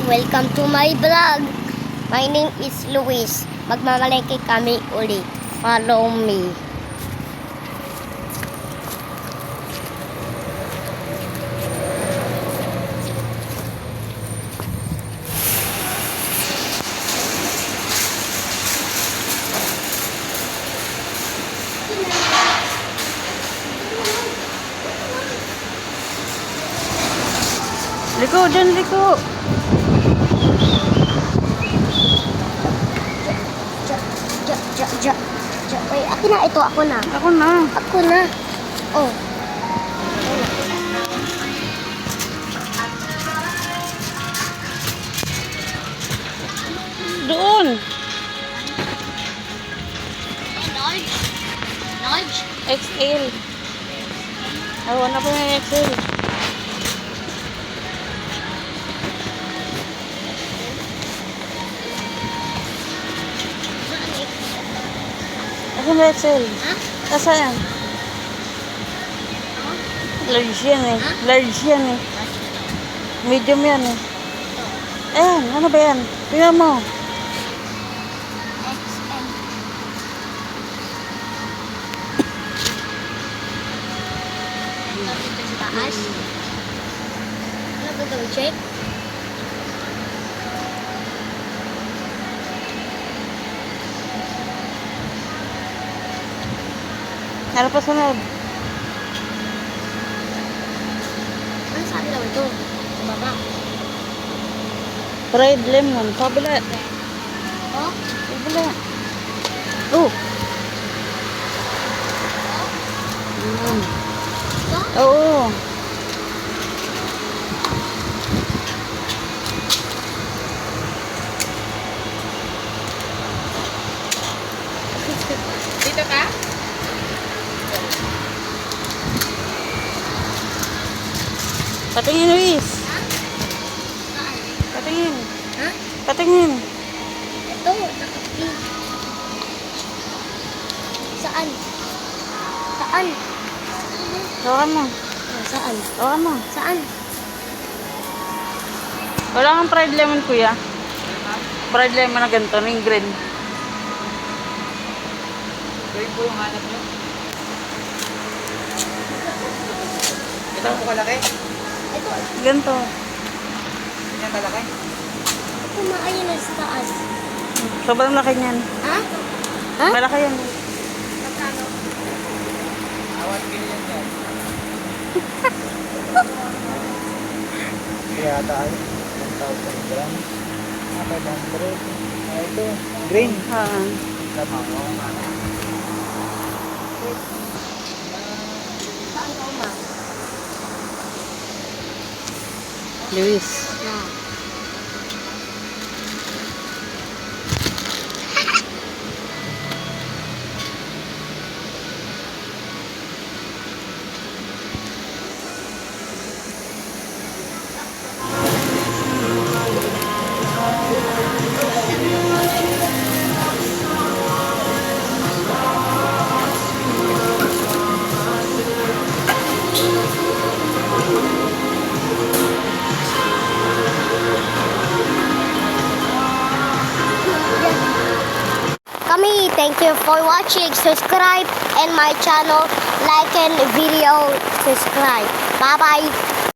Welcome to my vlog. My name is Luis. Magmamalengke kami ulit. Follow me. Liko, dyan, liko. Wait, akin na ito. Ako na. Ako na. Ako na. Oh. Doon. Large. Large. XL. Awan na po yung XL. Asan na XL? Ha? Asan? Large yan eh. Large yan eh. Medium yan eh. Ayan, ano ba yan? Tingnan mo. XM. Ito dito sa taas. Ano gagawin? Check? Ano pa sunod? Ano sabi daw ito? Sa baba. Fried lemon. Kabila. Oh? Kabila. Oh. Ito? Oo. Dito ka? Patingin, Luis. Saan? Patingin. Ha? Patingin. Ito, nakapi. Saan? Saan? Hawakan mo. Saan? Hawakan mo. Saan? Wala kang fried lemon, kuya. Fried lemon na ganito, yung green. Green po yung hanap nyo. Ito po kalaki? Ito, Ganito. Yan kalaki? ito maayon na sa taas. Sobrang laki niyan. Ha? Ha? Malaki yan. Magkano? Awan billion yan. Kaya tayo. 1,000 grams. 500. Ito. Green. Tama mo. Saan ka uma? Luis. Kami, thank you for watching. Subscribe and my channel, like and video, subscribe. Bye bye.